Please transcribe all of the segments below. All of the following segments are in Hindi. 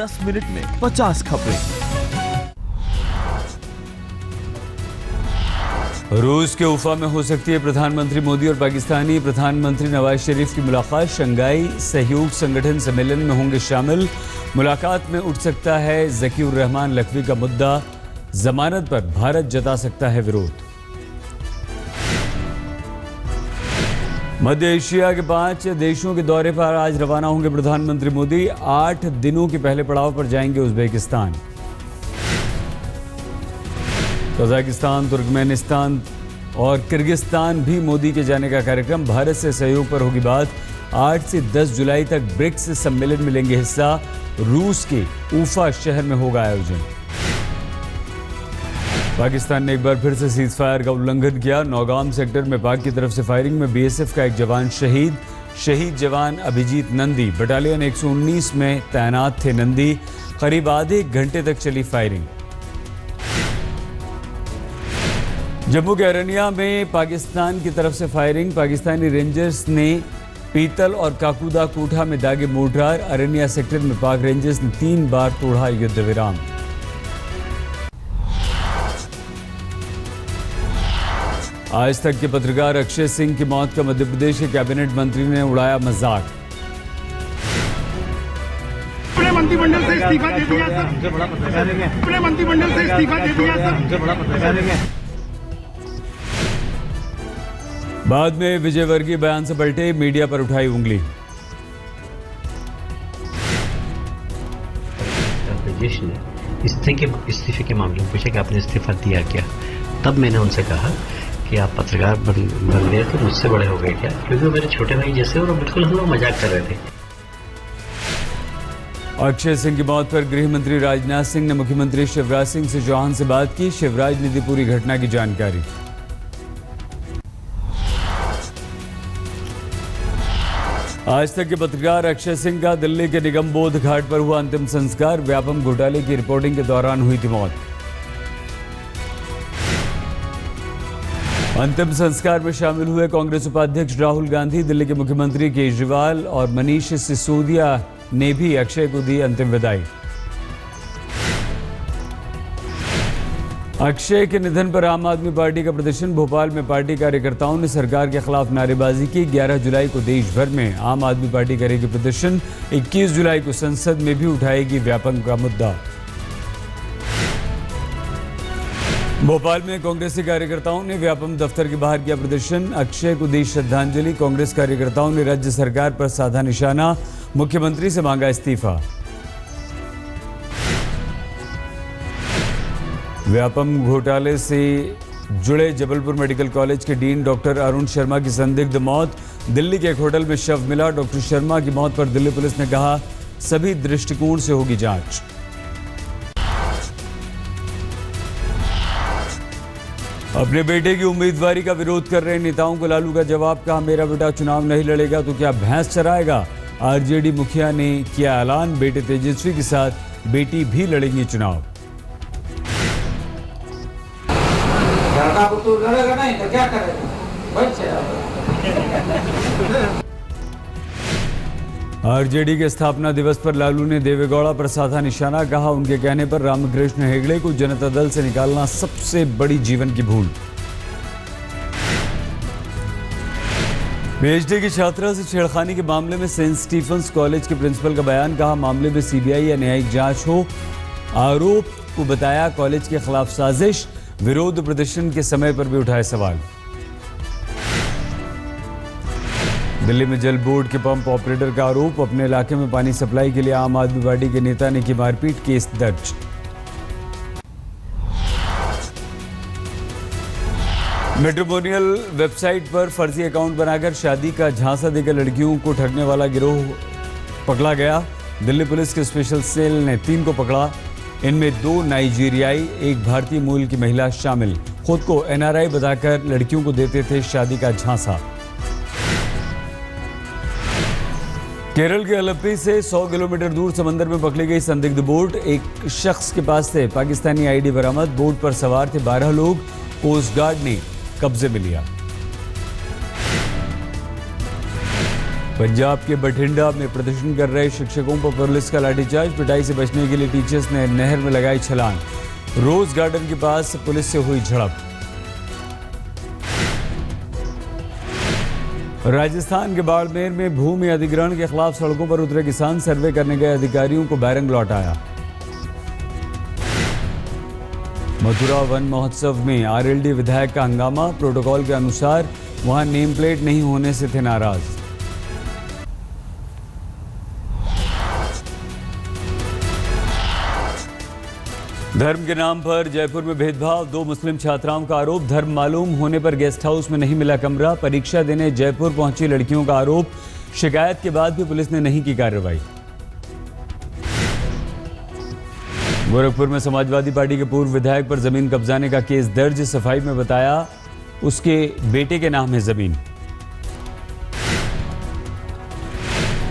10 मिनट में 50 खबरें। रूस के उफा में हो सकती है प्रधानमंत्री मोदी और पाकिस्तानी प्रधानमंत्री नवाज शरीफ की मुलाकात। शंघाई सहयोग संगठन सम्मेलन में होंगे शामिल। मुलाकात में उठ सकता है ज़कीउर रहमान लखवी का मुद्दा। जमानत पर भारत जता सकता है विरोध। मध्य एशिया के 5 देशों के दौरे पर आज रवाना होंगे प्रधानमंत्री मोदी। 8 दिनों के पहले पड़ाव पर जाएंगे उज्बेकिस्तान। कजाकिस्तान, तुर्कमेनिस्तान और किर्गिस्तान भी मोदी के जाने का कार्यक्रम। भारत से सहयोग पर होगी बात। 8 से 10 जुलाई तक ब्रिक्स सम्मेलन में लेंगे हिस्सा। रूस के उफा शहर में होगा आयोजन। पाकिस्तान ने एक बार फिर से सीज फायर का उल्लंघन किया। नौगाम सेक्टर में पाक की तरफ से फायरिंग में बीएसएफ का एक जवान शहीद। शहीद जवान अभिजीत नंदी बटालियन 119 में तैनात थे। नंदी करीब आधे घंटे तक चली फायरिंग। जम्मू के अरनिया में पाकिस्तान की तरफ से फायरिंग। पाकिस्तानी रेंजर्स ने पीतल और काकूदा कोठा में दागे मोर्टार। अरनिया सेक्टर में पाक रेंजर्स ने 3 बार तोड़ा युद्ध विराम। आज तक के पत्रकार अक्षय सिंह की मौत का मध्य प्रदेश के कैबिनेट मंत्री ने उड़ाया मजाक। अपने मंत्रिमंडल से इस्तीफा दे दिया सर। अपने मंत्रिमंडल से इस्तीफा दे दिया सर। बाद में विजयवर्गीय बयान से पलटे। मीडिया पर उठाई उंगली। ब्रजेश ने इस्तीफे के मामले में पूछा कि आपने इस्तीफा दिया क्या। तब मैंने उनसे कहा कि आप पत्रकार बन गए तो मुझसे बड़े हो गए क्या, क्योंकि वो मेरे छोटे भाई जैसे और बिल्कुल हम लोग मजाक कर रहे थे। अक्षय सिंह की मौत पर गृह मंत्री राजनाथ सिंह ने मुख्यमंत्री शिवराज सिंह चौहान से बात की। शिवराज ने दी पूरी घटना की जानकारी। आज तक के पत्रकार अक्षय सिंह का दिल्ली के निगम बोध घाट पर हुआ अंतिम संस्कार। व्यापम घोटाले की रिपोर्टिंग के दौरान हुई थी मौत। अंतिम संस्कार में शामिल हुए कांग्रेस उपाध्यक्ष राहुल गांधी, दिल्ली के मुख्यमंत्री केजरीवाल और मनीष सिसोदिया ने भी अक्षय को दी अंतिम विदाई। अक्षय के निधन पर आम आदमी पार्टी का प्रदर्शन। भोपाल में पार्टी कार्यकर्ताओं ने सरकार के खिलाफ नारेबाजी की। 11 जुलाई को देश भर में आम आदमी पार्टी करेगी प्रदर्शन। 21 जुलाई को संसद में भी उठाएगी व्यापम का मुद्दा। भोपाल में कांग्रेसी कार्यकर्ताओं ने व्यापम दफ्तर के बाहर किया प्रदर्शन। अक्षय को दी श्रद्धांजलि। कांग्रेस कार्यकर्ताओं ने राज्य सरकार पर साधा निशाना। मुख्यमंत्री से मांगा इस्तीफा। व्यापम घोटाले से जुड़े जबलपुर मेडिकल कॉलेज के डीन डॉक्टर अरुण शर्मा की संदिग्ध मौत। दिल्ली के एक होटल में शव मिला। डॉक्टर शर्मा की मौत पर दिल्ली पुलिस ने कहा सभी दृष्टिकोण से होगी जांच। अपने बेटे की उम्मीदवारी का विरोध कर रहे नेताओं को लालू का जवाब। कहा मेरा बेटा चुनाव नहीं लड़ेगा तो क्या भैंस चराएगा। आरजेडी मुखिया ने किया ऐलान। बेटे तेजस्वी के साथ बेटी भी लड़ेंगी चुनाव। तो लड़ेगा नहीं तो क्या करेगा। आरजेडी के स्थापना दिवस पर लालू ने देवेगौड़ा पर साधा निशाना। कहा उनके कहने पर रामकृष्ण हेगड़े को जनता दल से निकालना सबसे बड़ी जीवन की भूल। पीएचडी की छात्रा से छेड़खानी के मामले में सेंट स्टीफेंस कॉलेज के प्रिंसिपल का बयान। कहा मामले में सीबीआई या न्यायिक जांच हो। आरोप को बताया कॉलेज के खिलाफ साजिश। विरोध प्रदर्शन के समय पर भी उठाए सवाल। दिल्ली में जल बोर्ड के पंप ऑपरेटर का आरोप। अपने इलाके में पानी सप्लाई के लिए आम आदमी पार्टी के नेता ने की मारपीट। केस दर्ज। मैट्रिमोनियल वेबसाइट पर फर्जी अकाउंट बनाकर शादी का झांसा देकर लड़कियों को ठगने वाला गिरोह पकड़ा गया। दिल्ली पुलिस के स्पेशल सेल ने 3 को पकड़ा। इनमें 2 नाइजीरियाई, 1 भारतीय मूल की महिला शामिल। खुद को एनआरआई बताकर लड़कियों को देते थे शादी का झांसा। केरल के अल्पी से 100 किलोमीटर दूर समंदर में पकड़ी गई संदिग्ध बोट। एक शख्स के पास से पाकिस्तानी आईडी बरामद। बोट पर सवार थे 12 लोग। कोस्ट गार्ड ने कब्जे में लिया। पंजाब के बठिंडा में प्रदर्शन कर रहे शिक्षकों पर पुलिस का लाठीचार्ज। पिटाई से बचने के लिए टीचर्स ने नहर में लगाई छलांग। रोज गार्डन के पास पुलिस से हुई झड़प। राजस्थान के बाड़मेर में भूमि अधिग्रहण के खिलाफ सड़कों पर उतरे किसान। सर्वे करने गए अधिकारियों को बैरंग लौटाया। मथुरा वन महोत्सव में आरएलडी विधायक का हंगामा। प्रोटोकॉल के अनुसार वहां नेम प्लेट नहीं होने से थे नाराज। धर्म के नाम पर जयपुर में भेदभाव। 2 मुस्लिम छात्राओं का आरोप। धर्म मालूम होने पर गेस्ट हाउस में नहीं मिला कमरा। परीक्षा देने जयपुर पहुंची लड़कियों का आरोप। शिकायत के बाद भी पुलिस ने नहीं की कार्रवाई। गोरखपुर में समाजवादी पार्टी के पूर्व विधायक पर जमीन कब्जाने का केस दर्ज। सफाई में बताया उसके बेटे के नाम है जमीन।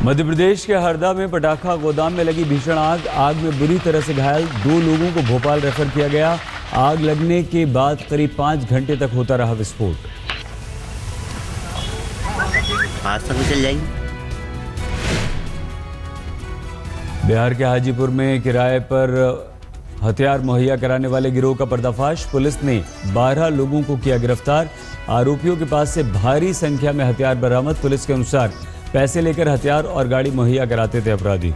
मध्य प्रदेश के हरदा में पटाखा गोदाम में लगी भीषण आग। आग में बुरी तरह से घायल 2 लोगों को भोपाल रेफर किया गया। आग लगने के बाद करीब 5 घंटे तक होता रहा विस्फोट। आज तक चल जाएगी। बिहार के हाजीपुर में किराए पर हथियार मुहैया कराने वाले गिरोह का पर्दाफाश। पुलिस ने 12 लोगों को किया गिरफ्तार। आरोपियों के पास से भारी संख्या में हथियार बरामद। पुलिस के अनुसार पैसे लेकर हथियार और गाड़ी मुहैया कराते थे अपराधी।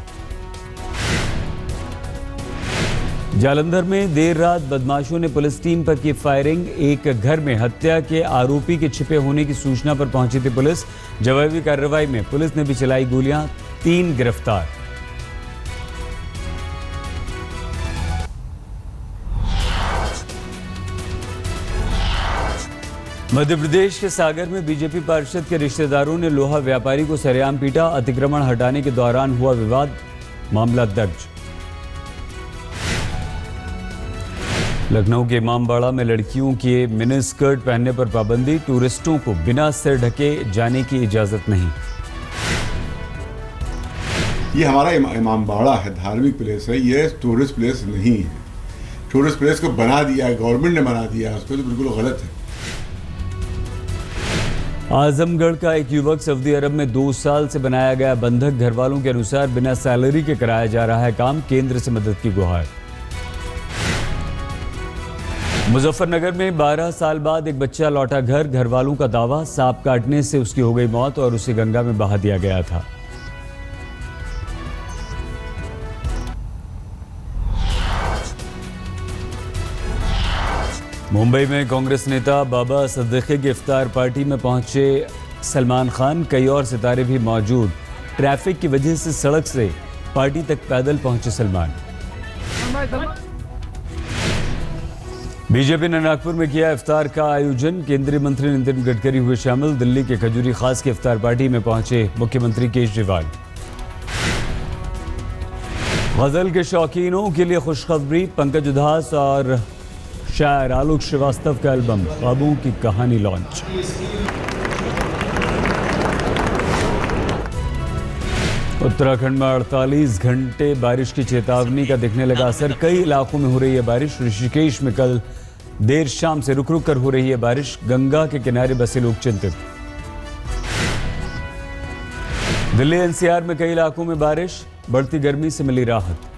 जालंधर में देर रात बदमाशों ने पुलिस टीम पर की फायरिंग। एक घर में हत्या के आरोपी के छिपे होने की सूचना पर पहुंची थी पुलिस। जवाबी कार्रवाई में पुलिस ने भी चलाई गोलियां। 3 गिरफ्तार। मध्य प्रदेश के सागर में बीजेपी पार्षद के रिश्तेदारों ने लोहा व्यापारी को सरेआम पीटा। अतिक्रमण हटाने के दौरान हुआ विवाद। मामला दर्ज। लखनऊ के इमामबाड़ा में लड़कियों के मिनी स्कर्ट पहनने पर पाबंदी। टूरिस्टों को बिना सिर ढके जाने की इजाजत नहीं। ये हमारा इमामबाड़ा है, धार्मिक प्लेस है, ये टूरिस्ट प्लेस नहीं है। टूरिस्ट प्लेस को बना दिया है, गवर्नमेंट ने बना दिया है, उसको तो बिल्कुल गलत है। आजमगढ़ का एक युवक सऊदी अरब में 2 साल से बनाया गया बंधक। घर वालों के अनुसार बिना सैलरी के कराया जा रहा है काम। केंद्र से मदद की गुहार। मुजफ्फरनगर में 12 साल बाद एक बच्चा लौटा घर। घर वालों का दावा सांप काटने से उसकी हो गई मौत और उसे गंगा में बहा दिया गया था। मुंबई में कांग्रेस नेता बाबा सिद्दीकी की इफ्तार पार्टी में पहुंचे सलमान खान। कई और सितारे भी मौजूद। ट्रैफिक की वजह से सड़क से पार्टी तक पैदल पहुंचे सलमान। बीजेपी ने नागपुर में किया इफ्तार का आयोजन। केंद्रीय मंत्री नितिन गडकरी हुए शामिल। दिल्ली के खजूरी खास की इफ्तार पार्टी में पहुंचे मुख्यमंत्री केजरीवाल। गजल के शौकीनों के लिए खुशखबरी। पंकज उधास और शायर आलोक श्रीवास्तव का एल्बम ख्वाबों की कहानी लॉन्च। उत्तराखंड में 48 घंटे बारिश की चेतावनी का दिखने लगा असर। कई इलाकों में हो रही है बारिश। ऋषिकेश में कल देर शाम से रुक रुक कर हो रही है बारिश। गंगा के किनारे बसे लोग चिंतित। दिल्ली एनसीआर में कई इलाकों में बारिश। बढ़ती गर्मी से मिली राहत।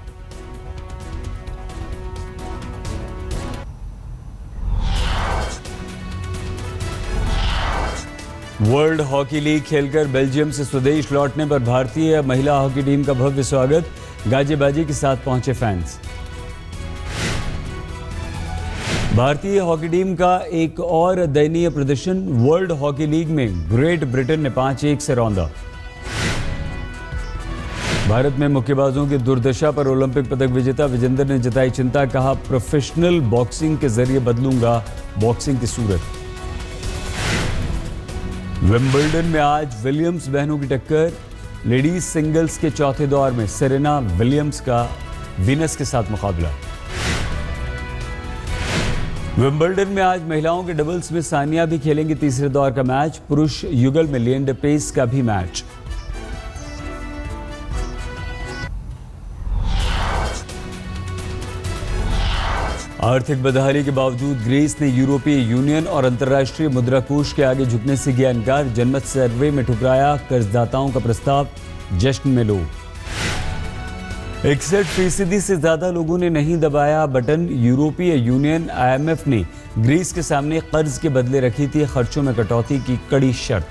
वर्ल्ड हॉकी लीग खेलकर बेल्जियम से स्वदेश लौटने पर भारतीय महिला हॉकी टीम का भव्य स्वागत। गाजेबाजी के साथ पहुंचे फैंस। भारतीय हॉकी टीम का एक और दयनीय प्रदर्शन। वर्ल्ड हॉकी लीग में ग्रेट ब्रिटेन ने 5-1 से रौंदा। भारत में मुक्केबाजों की दुर्दशा पर ओलंपिक पदक विजेता विजेंदर ने जताई चिंता। कहा प्रोफेशनल बॉक्सिंग के जरिए बदलूंगा बॉक्सिंग की सूरत। विंबलडन में आज विलियम्स बहनों की टक्कर। लेडीज सिंगल्स के चौथे दौर में सेरेना विलियम्स का वीनस के साथ मुकाबला। विंबलडन में आज महिलाओं के डबल्स में सानिया भी खेलेंगी तीसरे दौर का मैच। पुरुष युगल में लिएंडर पेस का भी मैच। आर्थिक बदहाली के बावजूद ग्रीस ने यूरोपीय यूनियन और अंतर्राष्ट्रीय मुद्रा कोष के आगे झुकने से किया इनकार। जनमत सर्वे में ठुकराया कर्जदाताओं का प्रस्ताव, जश्न में लोग। 61% से ज्यादा लोगों ने नहीं दबाया बटन। यूरोपीय यूनियन IMF ने ग्रीस के सामने कर्ज के बदले रखी थी खर्चों में कटौती की कड़ी शर्त।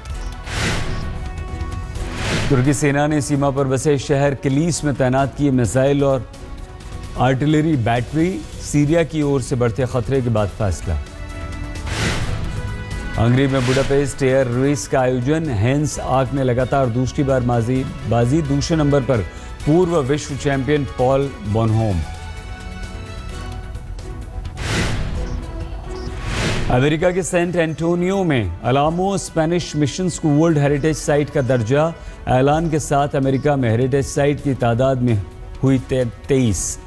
तुर्की सेना ने सीमा पर बसे शहर किलीस में तैनात किए मिसाइल और आर्टिलरी बैटरी। सीरिया की ओर से बढ़ते खतरे के बाद फैसला। हंगरी में बुडापेस्ट एयर रेस का आयोजन। हेंस आर्क ने लगातार दूसरी बार बाजी। दूसरे नंबर पर पूर्व विश्व चैंपियन पॉल बोनहोम। अमेरिका के सेंट एंटोनियो में अलामो स्पेनिश मिशंस को वर्ल्ड हेरिटेज साइट का दर्जा। ऐलान के साथ अमेरिका में हेरिटेज साइट की तादाद में हुई 23।